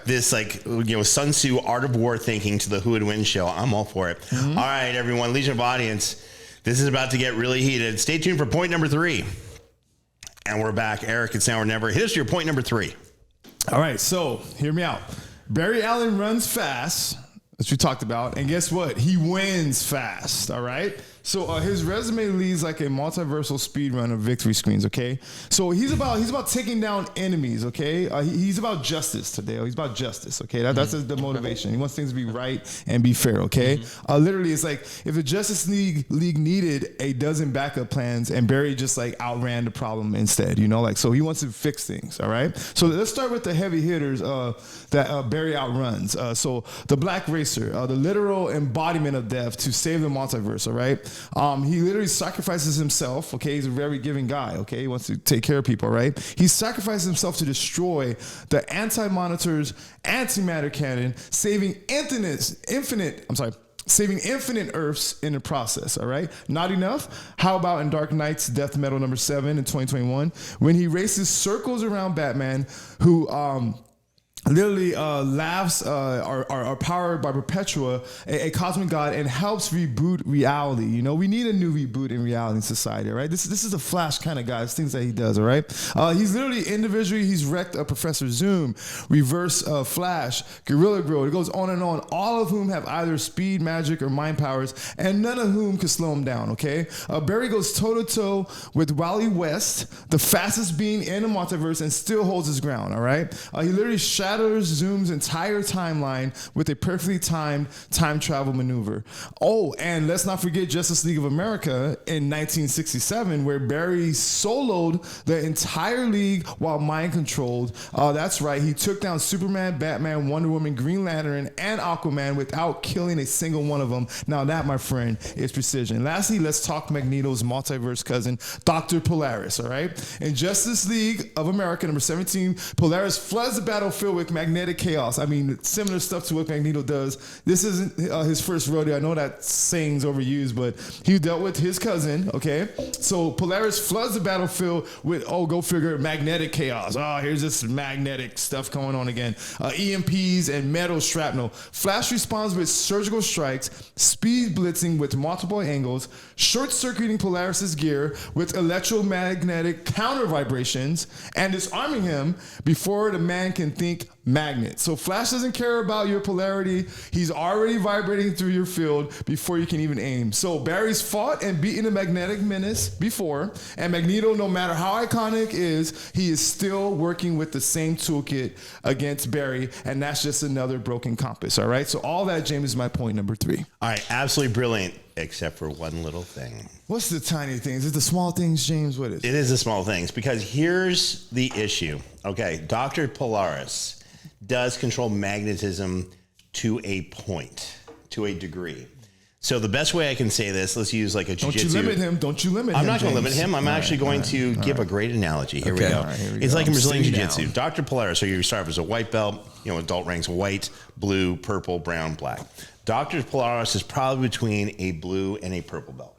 Speaker 1: this Sun Tzu art of war thinking to the Who Would Win show. I'm all for it. All right, everyone, Legion of Audience, this is about to get really heated. Stay tuned for point number 3. And we're back. Eric, it's now or never. Hit us your point number 3.
Speaker 2: All right, so hear me out. Barry Allen runs fast, as we talked about, and guess what? He wins fast, all right? So his resume leads like a multiversal speed run of victory screens, okay? So he's about taking down enemies, okay? He's about justice today. He's about justice, okay? That's the motivation. He wants things to be right and be fair, okay? Literally, it's like if the Justice League needed a dozen backup plans and Barry just like outran the problem instead, so he wants to fix things, all right? So let's start with the heavy hitters that Barry outruns. So the Black Racer, the literal embodiment of death to save the multiverse, all right? He literally sacrifices himself. Okay, he's a very giving guy. Okay, he wants to take care of people. Right? He sacrifices himself to destroy the Anti-Monitor's antimatter cannon, saving infinite Earths in the process, all right? Not enough? How about in Dark Knight's Death Metal number 7 in 2021, when he races circles around Batman, who literally laughs are powered by Perpetua, a cosmic god, and helps reboot reality. We need a new reboot in reality in society, right? This is a Flash kind of guy. It's things that he does, all right? He's literally individually, he's wrecked Professor Zoom, Reverse Flash, Gorilla Grodd. It goes on and on, all of whom have either speed, magic, or mind powers, and none of whom can slow him down, okay? Barry goes toe-to-toe with Wally West, the fastest being in the multiverse, and still holds his ground, all right? He literally shatters Zoom's entire timeline with a perfectly timed time travel maneuver. Oh, and let's not forget Justice League of America in 1967, where Barry soloed the entire league while mind controlled. That's right, he took down Superman, Batman, Wonder Woman, Green Lantern, and Aquaman without killing a single one of them. Now that, my friend, is precision. Lastly, let's talk Magneto's multiverse cousin, Dr. Polaris, all right? In Justice League of America number 17, Polaris floods the battlefield with magnetic chaos. I mean, similar stuff to what Magneto does. This isn't his first rodeo. I know that saying's overused, but he dealt with his cousin, okay? So Polaris floods the battlefield with, go figure, magnetic chaos. Here's this magnetic stuff going on again. EMPs and metal shrapnel. Flash responds with surgical strikes, speed blitzing with multiple angles, short-circuiting Polaris's gear with electromagnetic counter vibrations, and disarming him before the man can think magnet. So Flash doesn't care about your polarity. He's already vibrating through your field before you can even aim. So Barry's fought and beaten the magnetic menace before, and Magneto, no matter how iconic he is still working with the same toolkit against Barry, and that's just another broken compass, all right? So all that, James, is my point number 3.
Speaker 1: All right, absolutely brilliant, except for one little thing.
Speaker 2: What's the tiny things? Is it the small things, James? What is it?
Speaker 1: It is the small things, because here's the issue. Okay, Dr. Polaris does control magnetism to a point, to a degree. So the best way I can say this, let's use like a jiu-jitsu.
Speaker 2: Don't you limit him.
Speaker 1: I'm not going to limit him. I'm actually going to give a great analogy. Here we go. It's like in Brazilian jiu-jitsu. Dr. Polaris, so you start as a white belt, adult ranks white, blue, purple, brown, black. Dr. Polaris is probably between a blue and a purple belt.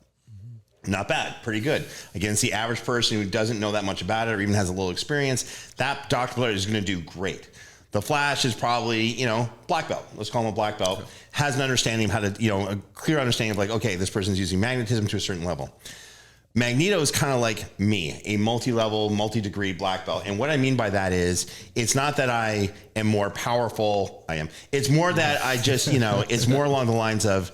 Speaker 1: Not bad, pretty good. Against the average person who doesn't know that much about it or even has a little experience, that Dr. Polaris is going to do great. The Flash is probably, black belt. Let's call him a black belt. Has an understanding of how to, a clear understanding of like, okay, this person's using magnetism to a certain level. Magneto is kind of like me, a multi-level, multi-degree black belt. And what I mean by that is, it's not that I am more powerful. I am. It's more that I just, it's more along the lines of,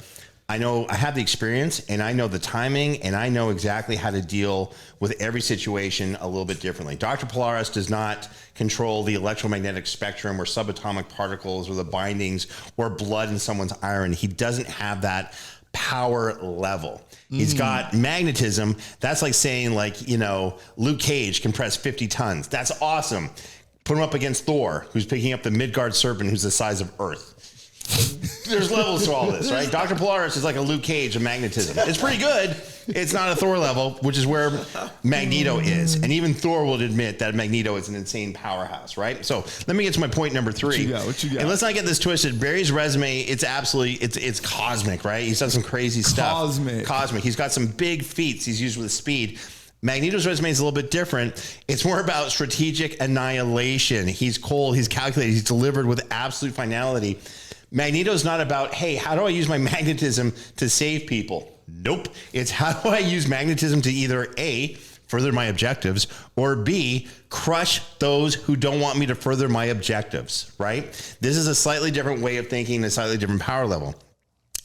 Speaker 1: I know I have the experience and I know the timing and I know exactly how to deal with every situation a little bit differently. Dr. Polaris does not control the electromagnetic spectrum or subatomic particles or the bindings or blood in someone's iron. He doesn't have that power level. He's got magnetism. That's like saying Luke Cage can press 50 tons. That's awesome. Put him up against Thor, who's picking up the Midgard serpent, who's the size of Earth. There's levels to all this, right? Dr. Polaris is like a Luke Cage of magnetism. It's pretty good. It's not a Thor level, which is where Magneto is. And even Thor will admit that Magneto is an insane powerhouse, right? So let me get to my point number 3.
Speaker 2: What you got?
Speaker 1: And let's not get this twisted. Barry's resume, it's absolutely, it's cosmic, right? He's done some crazy stuff. Cosmic. He's got some big feats he's used with speed. Magneto's resume is a little bit different. It's more about strategic annihilation. He's cold, he's calculated, he's delivered with absolute finality. Magneto's not about, hey, how do I use my magnetism to save people? Nope. It's how do I use magnetism to either A, further my objectives, or B, crush those who don't want me to further my objectives, right? This is a slightly different way of thinking, a slightly different power level.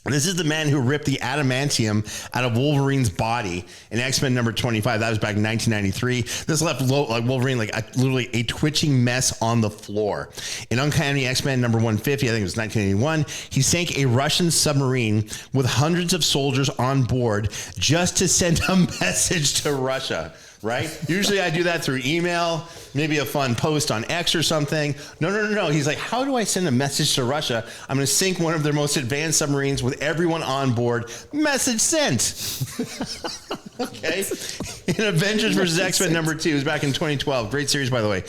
Speaker 1: This is the man who ripped the adamantium out of Wolverine's body in X-Men number 25. That was back in 1993. This left Wolverine literally a twitching mess on the floor. In Uncanny X-Men number 150, I think it was 1981, he sank a Russian submarine with hundreds of soldiers on board just to send a message to Russia. Right? Usually I do that through email, maybe a fun post on X or something. No. He's like, how do I send a message to Russia? I'm going to sink one of their most advanced submarines with everyone on board. Message sent. Okay. In Avengers vs. X-Men number 2, it was back in 2012. Great series, by the way.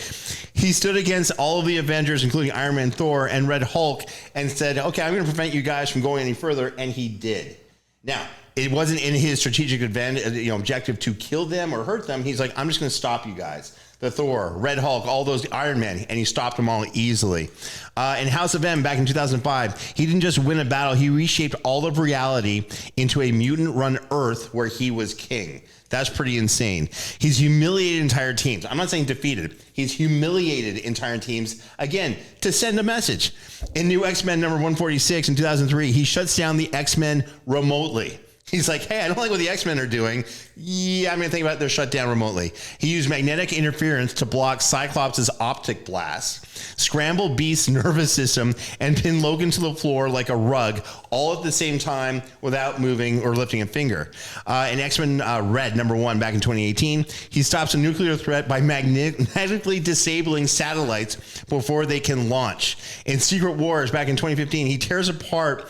Speaker 1: He stood against all of the Avengers, including Iron Man, Thor, and Red Hulk, and said, okay, I'm going to prevent you guys from going any further. And he did. Now, it wasn't in his strategic objective to kill them or hurt them. He's like, I'm just going to stop you guys. The Thor, Red Hulk, all those Iron Man, and he stopped them all easily. In House of M back in 2005, he didn't just win a battle, he reshaped all of reality into a mutant-run Earth where he was king. That's pretty insane. He's humiliated entire teams. I'm not saying defeated. He's humiliated entire teams, again, to send a message. In New X-Men number 146 in 2003, he shuts down the X-Men remotely. He's like, hey, I don't like what the X-Men are doing. Yeah, I'm going to think about it. They're shut down remotely. He used magnetic interference to block Cyclops' optic blast, scramble Beast's nervous system, and pin Logan to the floor like a rug, all at the same time without moving or lifting a finger. In X-Men Red, number 1, back in 2018, he stops a nuclear threat by magnetically disabling satellites before they can launch. In Secret Wars, back in 2015, he tears apart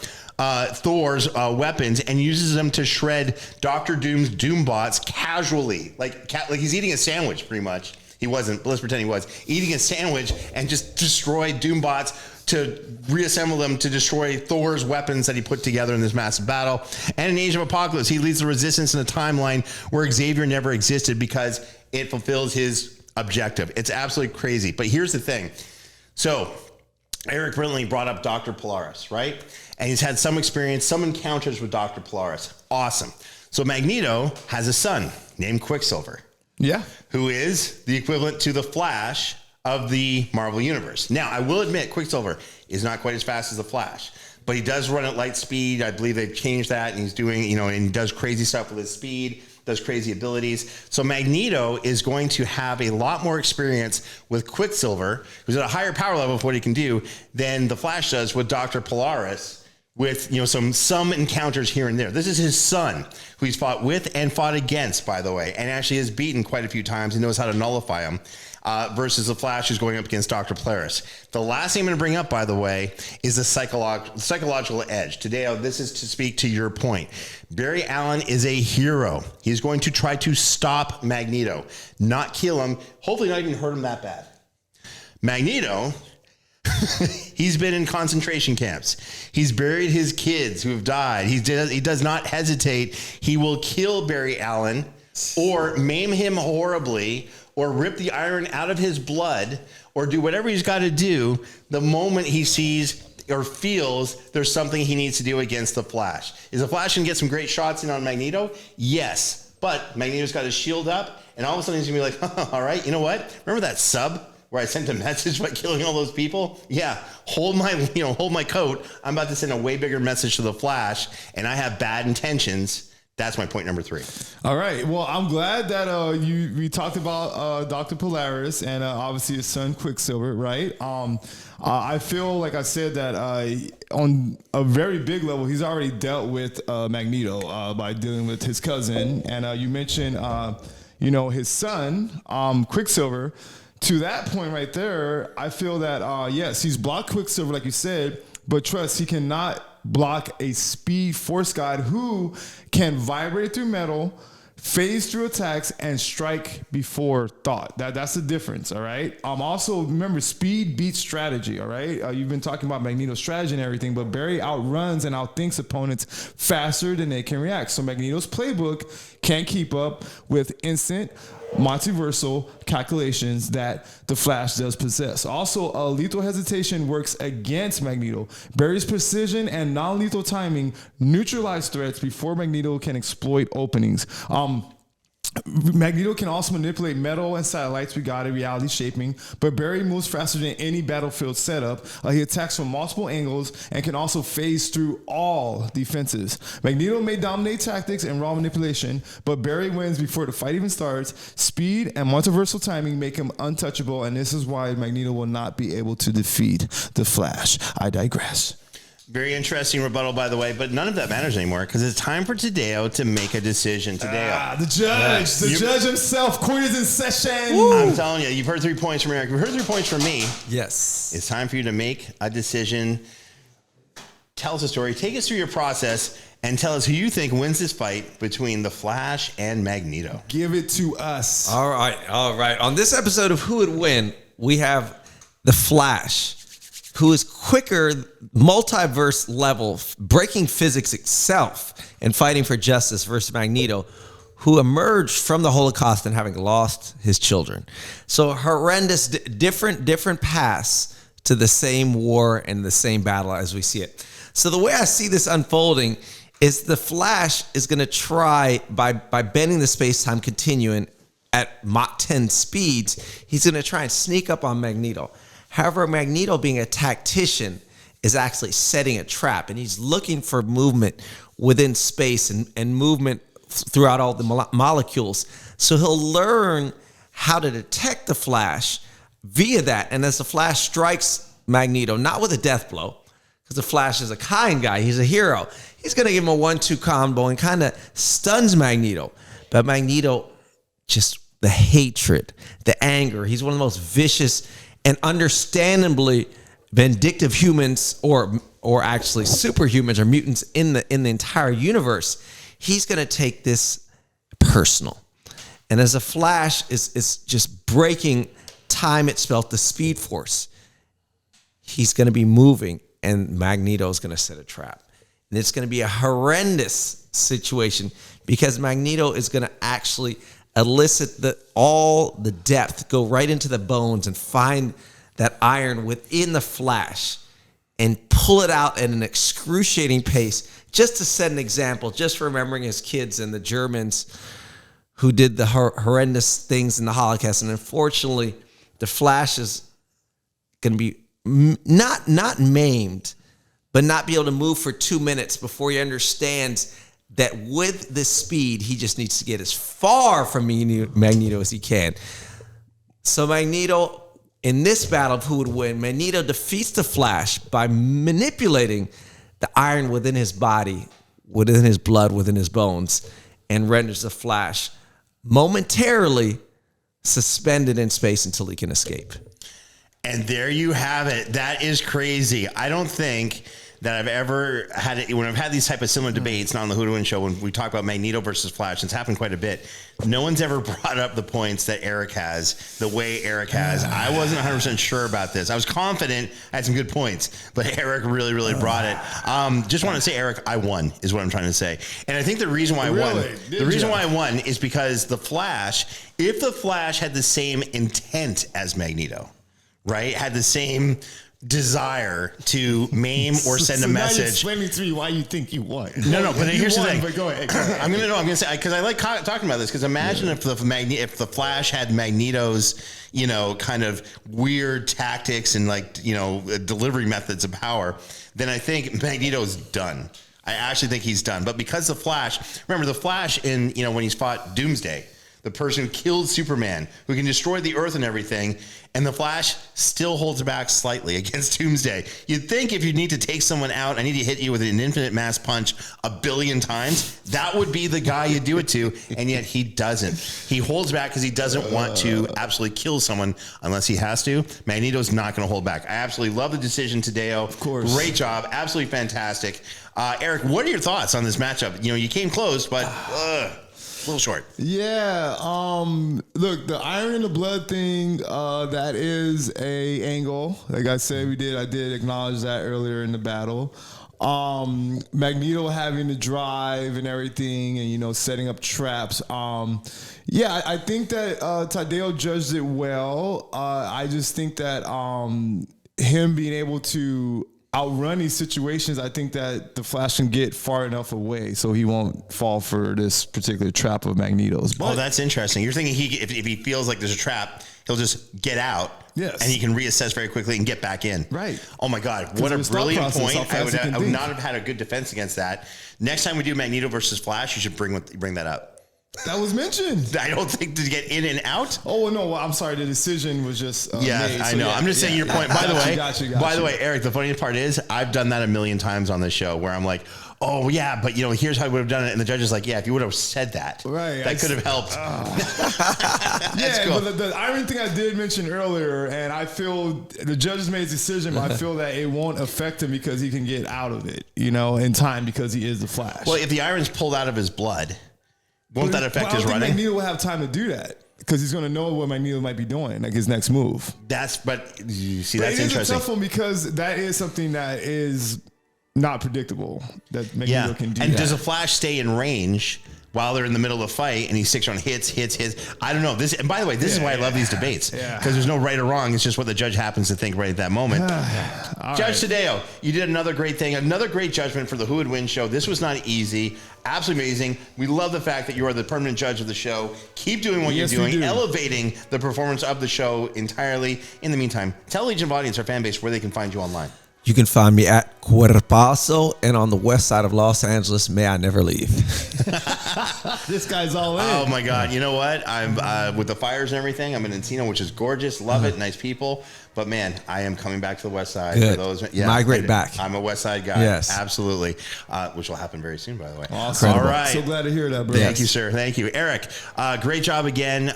Speaker 1: Thor's weapons and uses them to shred Doctor Doom's Doombots casually, like he's eating a sandwich, pretty much. He wasn't, but let's pretend he was eating a sandwich and just destroyed Doombots to reassemble them to destroy Thor's weapons that he put together in this massive battle. And in Age of Apocalypse, he leads the Resistance in a timeline where Xavier never existed because it fulfills his objective. It's absolutely crazy. But here's the thing. So Eric Brindley brought up Dr. Polaris, right? And he's had some experience, some encounters with Dr. Polaris. Awesome. So Magneto has a son named Quicksilver.
Speaker 2: Yeah.
Speaker 1: Who is the equivalent to the Flash of the Marvel Universe. Now, I will admit Quicksilver is not quite as fast as the Flash, but he does run at light speed. I believe they've changed that, and he's doing, and he does crazy stuff with his speed, does crazy abilities. So Magneto is going to have a lot more experience with Quicksilver, who's at a higher power level of what he can do, than the Flash does with Dr. Polaris, with some encounters here and there. This is his son, who he's fought with and fought against, by the way, and actually has beaten quite a few times and knows how to nullify him. Versus the Flash, who's going up against Dr. Polaris. The last thing I'm going to bring up, by the way, is the psychological edge. Today, this is to speak to your point. Barry Allen is a hero. He's going to try to stop Magneto, not kill him, hopefully not even hurt him that bad. Magneto, he's been in concentration camps. He's buried his kids who have died. He does not hesitate. He will kill Barry Allen or maim him horribly, or rip the iron out of his blood, or do whatever he's got to do the moment he sees or feels there's something he needs to do against the Flash. Is the Flash going to get some great shots in on Magneto? Yes. But Magneto's got his shield up, and all of a sudden he's going to be like, all right, you know what? Remember that sub where I sent a message by killing all those people? Yeah, hold my coat. I'm about to send a way bigger message to the Flash, and I have bad intentions. That's my point number 3.
Speaker 2: All right. Well, I'm glad that we talked about Dr. Polaris and obviously his son Quicksilver, right? I feel like I said that on a very big level, he's already dealt with Magneto by dealing with his cousin, and you mentioned his son Quicksilver. To that point right there, I feel that yes, he's blocked Quicksilver like you said, but trust, he cannot block a speed force god who can vibrate through metal, phase through attacks, and strike before thought. That's the difference, all right? Also, remember, speed beats strategy, all right? You've been talking about Magneto's strategy and everything, but Barry outruns and outthinks opponents faster than they can react. So Magneto's playbook can't keep up with instant multiversal calculations that the Flash does possess. Also, lethal hesitation works against Magneto. Barry's precision and non-lethal timing neutralize threats before Magneto can exploit openings. Magneto can also manipulate metal and satellites. We got it, reality shaping. But Barry moves faster than any battlefield setup. He attacks from multiple angles and can also phase through all defenses. Magneto may dominate tactics and raw manipulation, but Barry wins before the fight even starts. Speed and multiversal timing make him untouchable, and this is why Magneto will not be able to defeat the Flash. I digress.
Speaker 1: Very interesting rebuttal, by the way, but none of that matters anymore because it's time for Tadeo to make a decision. Tadeo.
Speaker 2: The judge. The judge himself. Court is in session.
Speaker 1: Woo. I'm telling you, you've heard 3 points from Eric. You've heard 3 points from me.
Speaker 3: Yes.
Speaker 1: It's time for you to make a decision. Tell us a story. Take us through your process and tell us who you think wins this fight between the Flash and Magneto.
Speaker 2: Give it to us.
Speaker 3: All right. On this episode of Who Would Win, we have the Flash, who is quicker, multiverse level, breaking physics itself and fighting for justice versus Magneto, who emerged from the Holocaust and having lost his children. So horrendous, different paths to the same war and the same battle as we see it. So the way I see this unfolding is the Flash is going to try, by bending the space-time continuum at Mach 10 speeds, he's going to try and sneak up on Magneto. However, Magneto, being a tactician, is actually setting a trap, and he's looking for movement within space and movement throughout all the molecules. So he'll learn how to detect the Flash via that. And as the Flash strikes Magneto, not with a death blow, because the Flash is a kind guy, he's a hero, he's going to give him a 1-2 combo and kind of stuns Magneto. But Magneto, just the hatred, the anger, he's one of the most vicious and understandably vindictive humans, or actually superhumans or mutants in the entire universe. He's going to take this personal. And as a Flash is just breaking time itself, the speed force, he's going to be moving, and Magneto is going to set a trap. And it's going to be a horrendous situation because Magneto is going to actually elicit all the depth, go right into the bones and find that iron within the Flash and pull it out at an excruciating pace, just to set an example, just remembering his kids and the Germans who did the horrendous things in the Holocaust. And unfortunately, the Flash is going to be not maimed, but not be able to move for 2 minutes before he understands that with this speed, he just needs to get as far from Magneto as he can. So Magneto, in this battle of who would win, Magneto defeats the Flash by manipulating the iron within his body, within his blood, within his bones, and renders the Flash momentarily suspended in space until he can escape.
Speaker 1: And there you have it. That is crazy. I don't think that I've ever had it when I've had these type of similar debates, not on the Who to Win show, when we talk about Magneto versus Flash. It's happened quite a bit. No one's ever brought up the points that Eric has, the way Eric has. I wasn't 100% sure about this. I was confident I had some good points, but Eric really, really brought it. Just want to say, Eric, I won, is what I'm trying to say. And I think the reason why I won, why I won is because the Flash, if the Flash had the same intent as Magneto, right, had the same desire to maim or send a message. Now you're
Speaker 2: explaining to me why you think you won.
Speaker 1: No, but here's the thing.
Speaker 2: But go ahead.
Speaker 1: I'm gonna say, because I like talking about this, because imagine if the Flash had Magneto's, kind of weird tactics and delivery methods of power, then I think Magneto's done. I actually think he's done. But because the Flash, remember the Flash in, when he's fought Doomsday, the person who killed Superman, who can destroy the Earth and everything, and the Flash still holds back slightly against Doomsday. You'd think if you need to take someone out, I need to hit you with an infinite mass punch 1 billion times, that would be the guy you do it to, and yet he doesn't. He holds back because he doesn't want to absolutely kill someone unless he has to. Magneto's not going to hold back. I absolutely love the decision today. Of
Speaker 2: course.
Speaker 1: Great job. Absolutely fantastic. Eric, what are your thoughts on this matchup? You came close, but... a little short.
Speaker 2: Yeah. Look, the iron in the blood thing, that is a angle. Like I said, I did acknowledge that earlier in the battle. Magneto having the drive and everything and, setting up traps. I think that Tadeo judged it well. I just think that him being able to outrun these situations, I think that the Flash can get far enough away so he won't fall for this particular trap of Magneto's.
Speaker 1: But that's interesting. You're thinking if he feels like there's a trap, he'll just get out.
Speaker 2: Yes.
Speaker 1: And he can reassess very quickly and get back in.
Speaker 2: Right.
Speaker 1: Oh my God. What a brilliant point. I would not have had a good defense against that. Next time we do Magneto versus Flash, you should bring that up.
Speaker 2: That was mentioned.
Speaker 1: I don't think to get in and out.
Speaker 2: Oh no! Well, I'm sorry. The decision was just made,
Speaker 1: I know. I'm just saying your point. By the way,
Speaker 2: By
Speaker 1: the way, Eric, the funniest part is I've done that 1,000,000 times on this show where I'm like, oh yeah, but here's how I would have done it, and the judge is like, yeah, if you would have said that,
Speaker 2: right,
Speaker 1: that could have helped.
Speaker 2: Cool. But the iron thing I did mention earlier, and I feel the judges made his decision, but I feel that it won't affect him because he can get out of it, in time because he is the Flash.
Speaker 1: Well, if the iron's pulled out of his blood. Won't that affect his running?
Speaker 2: Magneto will have time to do that because he's going to know what Magneto might be doing, like his next move.
Speaker 1: That's interesting.
Speaker 2: It is a tough one because that is something that is not predictable that Magneto can do.
Speaker 1: And does a Flash stay in range while they're in the middle of a fight and he sticks on hits? I don't know. And by the way, this is why I love these debates because there's no right or wrong. It's just what the judge happens to think right at that moment. Judge Tadeo, you did another great thing, another great judgment for the Who Would Win show. This was not easy. Absolutely amazing. We love the fact that you are the permanent judge of the show. Keep doing what you're doing, elevating the performance of the show entirely. In the meantime, tell Legion of Audience, our fan base, where they can find you online.
Speaker 3: You can find me at Cuerpazo and on the west side of Los Angeles. May I never leave.
Speaker 2: This guy's all in.
Speaker 1: Oh my God. You know what? I'm with the fires and everything. I'm in Encino, which is gorgeous. Love it. Nice people. But man, I am coming back to the west side.
Speaker 3: Good.
Speaker 1: For those,
Speaker 3: migrate back.
Speaker 1: I'm a west side guy.
Speaker 3: Yes.
Speaker 1: Absolutely. Which will happen very soon, by the way.
Speaker 2: Awesome.
Speaker 1: All right.
Speaker 2: So glad to hear that, bro.
Speaker 1: Thank you, sir. Thank you. Eric, great job again.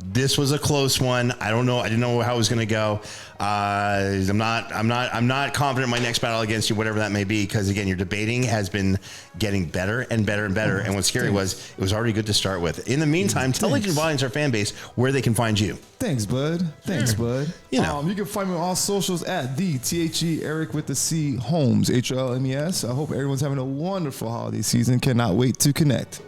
Speaker 1: This was a close one. I don't know. I didn't know how it was going to go. I'm not confident in my next battle against you, whatever that may be, because again, your debating has been getting better and better and better. And what's scary was it was already good to start with. In the meantime, tell Legion of Audience, our fan base, where they can find you.
Speaker 2: Thanks, bud. Thanks, bud.
Speaker 1: You
Speaker 2: can find me on all socials at THE Eric with the C Holmes, HLMES. I hope everyone's having a wonderful holiday season. Cannot wait to connect.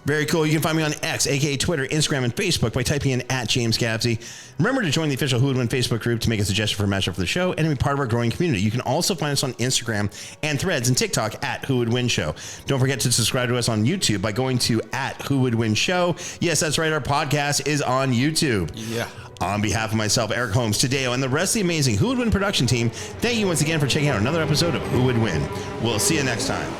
Speaker 1: Very cool. You can find me on X, aka Twitter, Instagram, and Facebook by typing in @JamesGavsie. Remember to join the official Who Would Win Facebook group to make a suggestion for a matchup for the show and be part of our growing community. You can also find us on Instagram and Threads and TikTok @Who Would Win Show. Don't forget to subscribe to us on YouTube by going to @Who Would Win Show. Yes, that's right. Our podcast is on YouTube.
Speaker 3: Yeah.
Speaker 1: On behalf of myself, Eric Holmes, Tadeo, and the rest of the amazing Who Would Win production team, thank you once again for checking out another episode of Who Would Win. We'll see you next time.